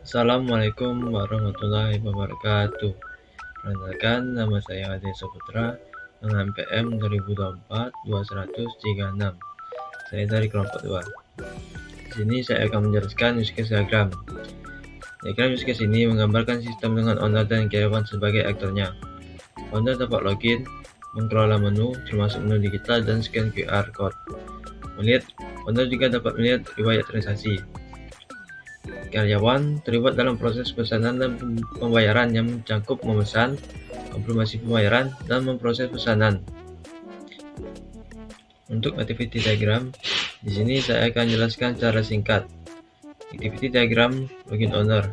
Assalamualaikum warahmatullahi wabarakatuh. Perkenalkan, nama saya Ade Saputra dengan PM 2024-2136. Saya dari kelompok 2. Di sini saya akan menjelaskan use case diagram. Diagram use case ini menggambarkan sistem dengan owner dan karyawan sebagai aktornya. Owner dapat login, mengelola menu, termasuk menu digital dan scan QR code. Owner juga dapat melihat riwayat transaksi. Karyawan terlibat dalam proses pesanan dan pembayaran yang mencakup memesan, konfirmasi pembayaran, dan memproses pesanan. Untuk activity diagram, di sini saya akan jelaskan secara singkat. Activity diagram login owner.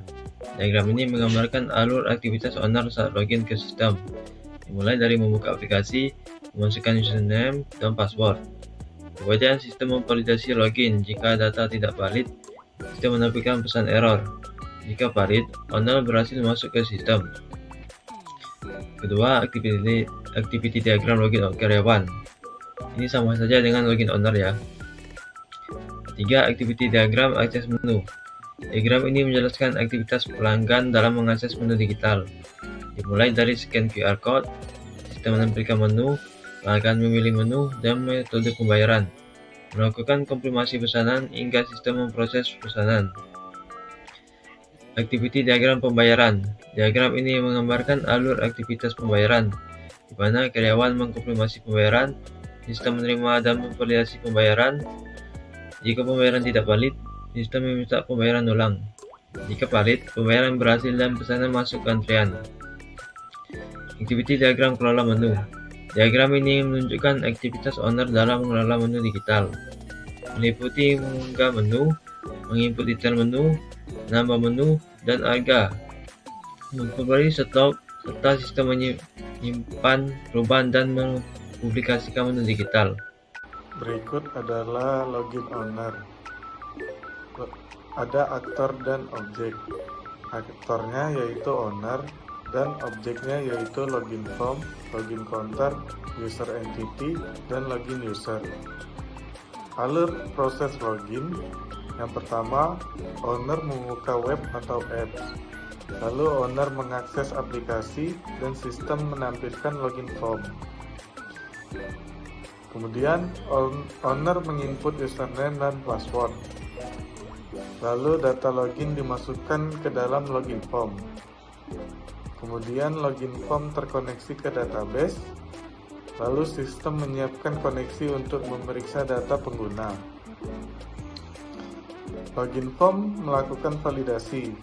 Diagram ini menggambarkan alur aktivitas owner saat login ke sistem, dimulai dari membuka aplikasi, memasukkan username dan password. Kemudian sistem memvalidasi login. Jika data tidak valid, sistem menampilkan pesan error. Jika valid, owner berhasil masuk ke sistem. Kedua, activity diagram login karyawan. Ini sama saja dengan login owner ya. Ketiga, activity diagram akses menu. Diagram ini menjelaskan aktivitas pelanggan dalam mengakses menu digital. Dimulai dari scan QR code, sistem menampilkan menu, pelanggan memilih menu, dan metode pembayaran. Melakukan konfirmasi pesanan hingga sistem memproses pesanan. Activity diagram pembayaran. Diagram ini menggambarkan alur aktivitas pembayaran, di mana karyawan mengkonfirmasi pembayaran, sistem menerima dan memvalidasi pembayaran. Jika pembayaran tidak valid, sistem meminta pembayaran ulang. Jika valid, pembayaran berhasil dan pesanan masuk ke antrian. Activity diagram kelola menu. Diagram ini menunjukkan aktivitas owner dalam mengelola menu digital, meliputi mengunggah menu, menginput detail menu, menambah menu, dan harga, mengkonversi stok, serta sistem menyimpan perubahan dan mempublikasikan menu digital. Berikut adalah login owner. Ada aktor dan objek. Aktornya yaitu owner, dan objeknya yaitu login form, login counter, user entity, dan login user. Alur proses login. Yang pertama, owner membuka web atau apps. Lalu owner mengakses aplikasi dan sistem menampilkan login form. Kemudian owner menginput username dan password. Lalu data login dimasukkan ke dalam login form. Kemudian login form terkoneksi ke database. Lalu sistem menyiapkan koneksi untuk memeriksa data pengguna. Login form melakukan validasi,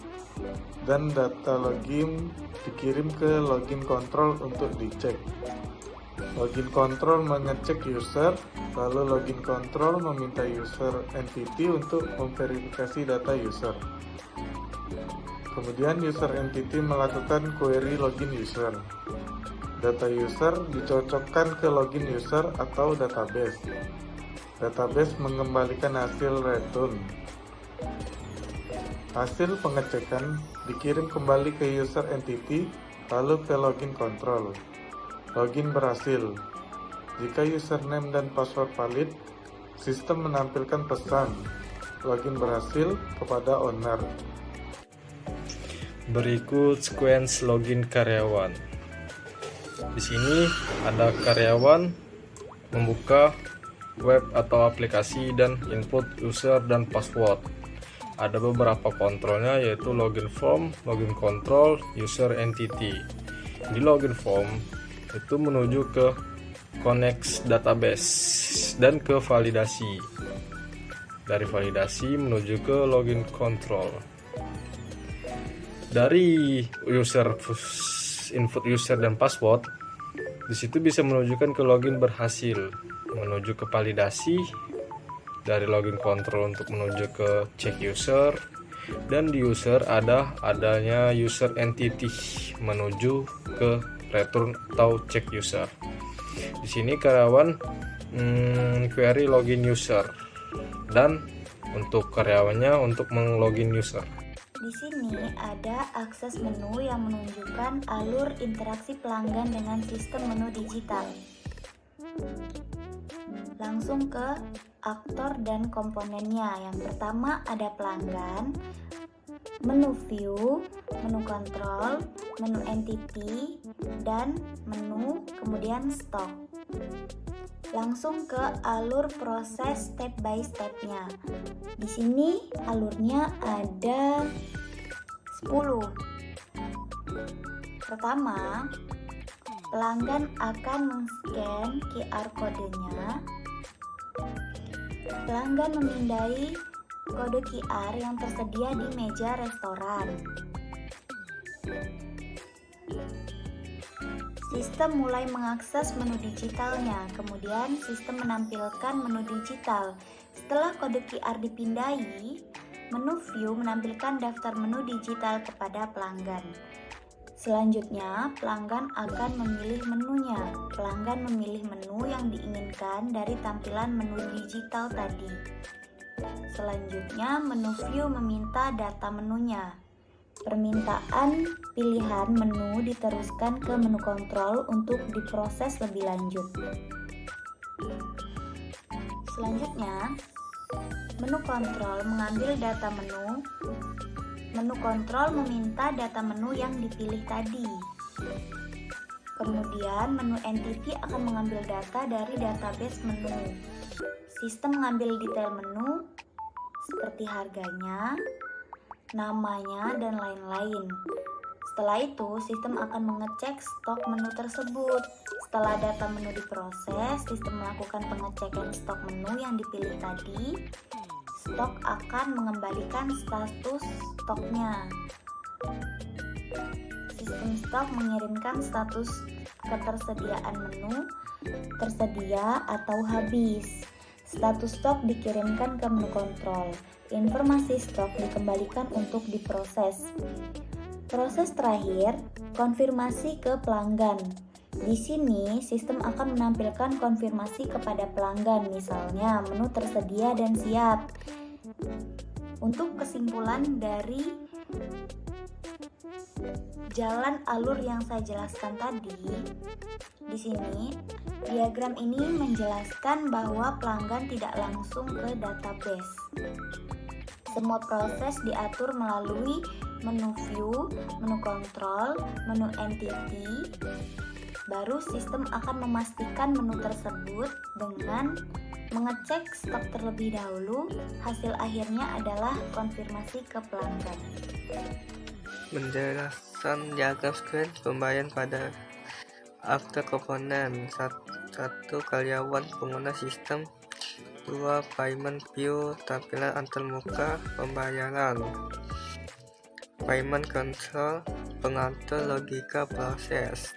dan data login dikirim ke login control untuk dicek. Login control mengecek user, lalu login control meminta user entity untuk memverifikasi data user. Kemudian user entity melakukan query login user. Data user dicocokkan ke login user atau database. Database mengembalikan hasil return. Hasil pengecekan dikirim kembali ke user entity, lalu ke login control. Login berhasil. Jika username dan password valid, sistem menampilkan pesan login berhasil kepada owner. Berikut sequence login karyawan. Di sini ada karyawan membuka web atau aplikasi dan input user dan password. Ada beberapa kontrolnya, yaitu login form, login control, user entity. Di login form itu menuju ke connect database dan ke validasi. Dari validasi menuju ke login control. Dari user input user dan password, di situ bisa menunjukkan ke login berhasil, menuju ke validasi. Dari login control untuk menuju ke check user, dan di user adanya user entity menuju ke return atau check user. Di sini karyawan query login user, dan untuk karyawannya untuk menglogin user. Di sini ada akses menu yang menunjukkan alur interaksi pelanggan dengan sistem menu digital. Langsung ke aktor dan komponennya. Yang pertama ada pelanggan. menu view, menu kontrol, menu entity, dan menu kemudian stok. Langsung ke alur proses step by step-nya. Di sini alurnya ada 10. Pertama, pelanggan akan men-scan QR kodenya. Pelanggan memindai kode QR yang tersedia di meja restoran. Sistem mulai mengakses menu digitalnya, kemudian sistem menampilkan menu digital. Setelah kode QR dipindai, menu view menampilkan daftar menu digital kepada pelanggan. Selanjutnya, pelanggan akan memilih menunya. Pelanggan memilih menu yang diinginkan dari tampilan menu digital tadi. Selanjutnya, menu view meminta data menunya. Permintaan pilihan menu diteruskan ke menu kontrol untuk diproses lebih lanjut. Selanjutnya, menu kontrol mengambil data menu. Menu kontrol meminta data menu yang dipilih tadi. Kemudian, menu entity akan mengambil data dari database menu. Sistem mengambil detail menu seperti harganya, namanya, dan lain-lain. Setelah itu, sistem akan mengecek stok menu tersebut. Setelah data menu diproses, sistem melakukan pengecekan stok menu yang dipilih tadi. Stok akan mengembalikan status stoknya. Sistem stok mengirimkan status ketersediaan menu, tersedia atau habis. Status stok dikirimkan ke menu kontrol. Informasi stok dikembalikan untuk diproses. Proses terakhir, konfirmasi ke pelanggan. Di sini, sistem akan menampilkan konfirmasi kepada pelanggan, misalnya menu tersedia dan siap. Untuk kesimpulan dari jalan alur yang saya jelaskan tadi, di sini diagram ini menjelaskan bahwa pelanggan tidak langsung ke database. Semua proses diatur melalui menu view, menu kontrol, menu entity. Baru sistem akan memastikan menu tersebut dengan mengecek stok terlebih dahulu. Hasil akhirnya adalah konfirmasi ke pelanggan. Penjelasan diagram screen pembayaran pada akte komponen. 1. Karyawan pengguna sistem. 2. Payment view, tampilan antarmuka pembayaran. Payment control, pengatur logika proses.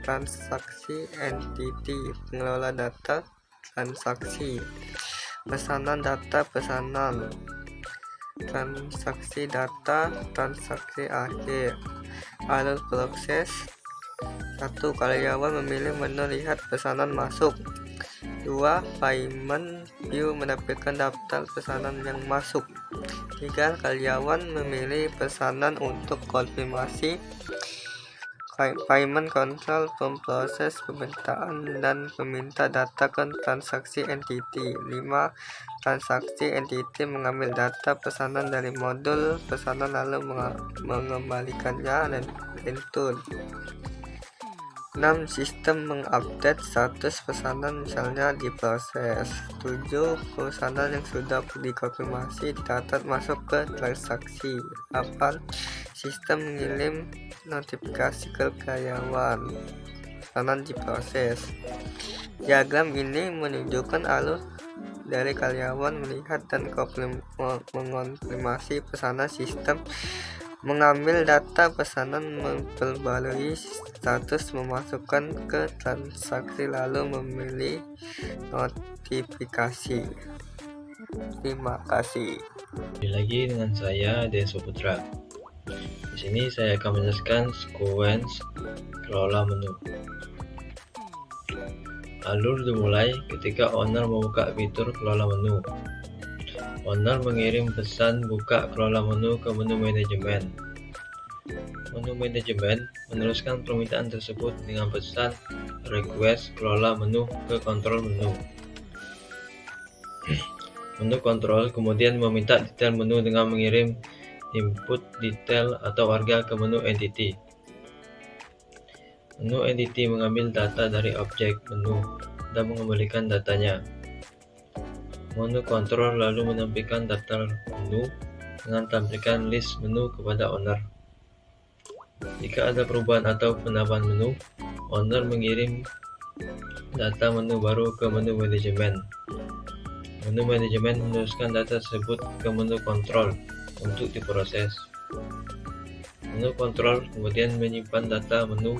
Transaksi entity, pengelola data transaksi. Pesanan data pesanan. Transaksi data transaksi akhir. Alur proses. 1. Karyawan memilih menu lihat pesanan masuk. 2. Payment view menampilkan daftar pesanan yang masuk. 3. Karyawan memilih pesanan untuk konfirmasi. Payment control memproses permintaan dan meminta data ke transaksi entity. 5. Transaksi entity mengambil data pesanan dari modul pesanan lalu mengembalikannya dan return. 6. Sistem mengupdate status pesanan, misalnya diproses. 7. Pesanan yang sudah dikonfirmasi dicatat masuk ke transaksi. 8. Sistem mengirim notifikasi ke karyawan. Pesanan diproses. Diagram ini menunjukkan alur dari karyawan melihat dan mengonfirmasi pesanan. Sistem mengambil data pesanan, memperbarui status, memasukkan ke transaksi, lalu memilih notifikasi. Terima kasih. Kembali lagi dengan saya Deso Putra. Di sini saya akan menjelaskan sequence kelola menu. Alur dimulai ketika owner membuka fitur kelola menu. Owner mengirim pesan buka kelola menu ke menu manajemen. Menu manajemen meneruskan permintaan tersebut dengan pesan request kelola menu ke kontrol menu. Menu kontrol kemudian meminta detail menu dengan mengirim input detail atau harga ke menu entity. Menu entity mengambil data dari objek menu dan mengembalikan datanya. Menu control lalu menampilkan daftar menu dengan tampilkan list menu kepada owner. Jika ada perubahan atau penambahan menu, owner mengirim data menu baru ke menu manajemen. Menu manajemen meneruskan data tersebut ke menu kontrol untuk diproses. Menu kontrol kemudian menyimpan data menu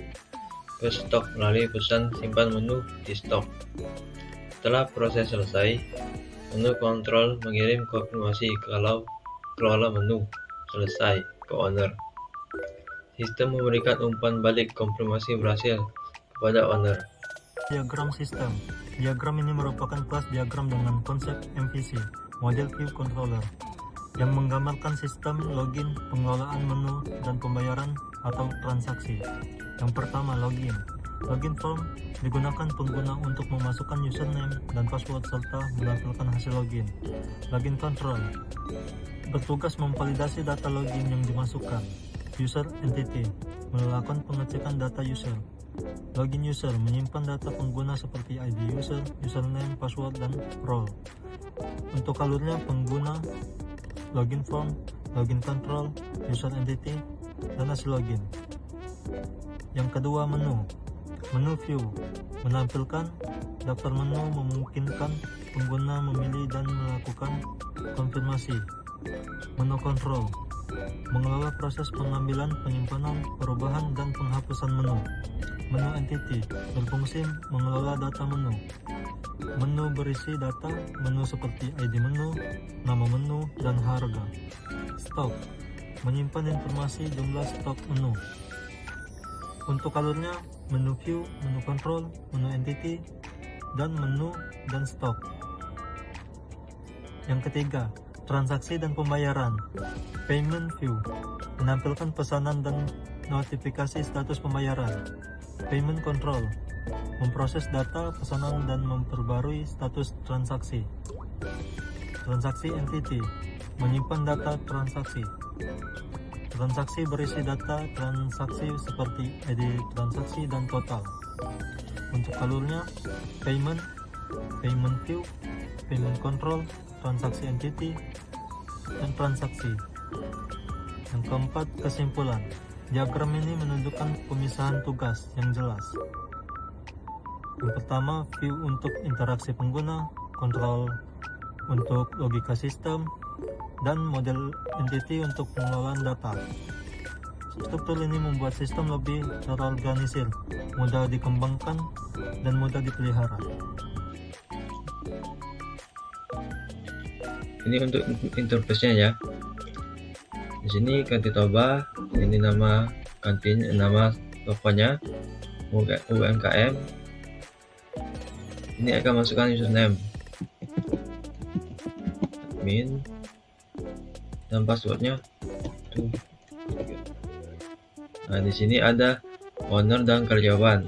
ke stok melalui pesan simpan menu di stok. Setelah proses selesai, menu kontrol mengirim konfirmasi kalau kelola menu selesai ke owner. Sistem memberikan umpan balik konfirmasi berhasil kepada owner. Diagram sistem. Diagram ini merupakan kelas diagram dengan konsep MVC, Model View Controller, yang menggambarkan sistem login, pengelolaan menu, dan pembayaran atau transaksi. Yang pertama, login. Login form digunakan pengguna untuk memasukkan username dan password serta menampilkan hasil login. Login control bertugas memvalidasi data login yang dimasukkan. User entity melakukan pengecekan data user. Login user menyimpan data pengguna seperti ID user, username, password, dan role. Untuk alurnya pengguna, login form, login control, user entity, dan hasil login. Yang kedua, menu. Menu view menampilkan daftar menu, memungkinkan pengguna memilih dan melakukan konfirmasi. Menu control mengelola proses pengambilan, penyimpanan, perubahan, dan penghapusan menu. Menu entity berfungsi mengelola data menu. Menu berisi data menu seperti ID menu, nama menu, dan harga. Stok menyimpan informasi jumlah stok menu. Untuk alurnya, menu view, menu control, menu entity, dan menu dan stok. Yang ketiga, transaksi dan pembayaran. Payment view menampilkan pesanan dan notifikasi status pembayaran. Payment control memproses data pesanan dan memperbarui status transaksi. Transaksi entity menyimpan data transaksi. Transaksi berisi data transaksi seperti ID transaksi dan total. Untuk alurnya, payment, payment view, payment control, transaksi entity, dan transaksi. Yang keempat, kesimpulan. Diagram ini menunjukkan pemisahan tugas yang jelas. Yang pertama, view untuk interaksi pengguna, kontrol untuk logika sistem, dan model entity untuk pengelolaan data. Struktur ini membuat sistem lebih terorganisir, mudah dikembangkan, dan mudah dipelihara. Ini untuk interface-nya ya. Di sini Kantin Toba, ini nama kantin, nama tokonya, UMKM. Ini akan masukkan username, admin, dan passwordnya. Nah, di sini ada owner dan karyawan.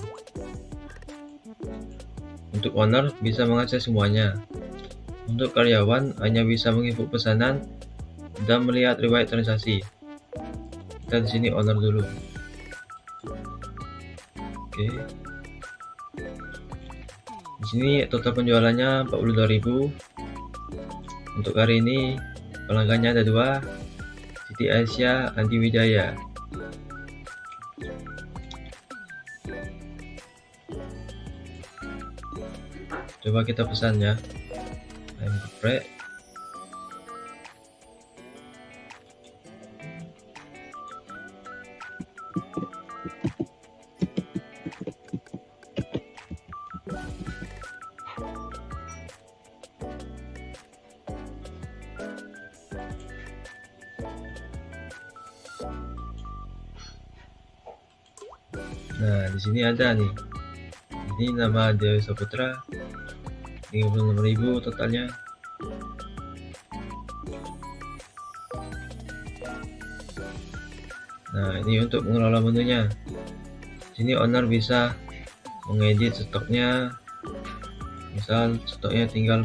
Untuk owner bisa mengakses semuanya. Untuk karyawan hanya bisa menginput pesanan dan melihat riwayat transaksi. Kita di sini owner dulu. Oke. Di sini total penjualannya 42.000. Untuk hari ini pelanggannya ada 2, Siti Aisyah, Andi Wijaya. Coba kita pesan ya. Ayam geprek. Nah, di sini ada nih. Ini nama Dewi Saputra. 36.000 totalnya. Nah, ini untuk mengelola menunya. Sini owner bisa mengedit stoknya. Misal stoknya tinggal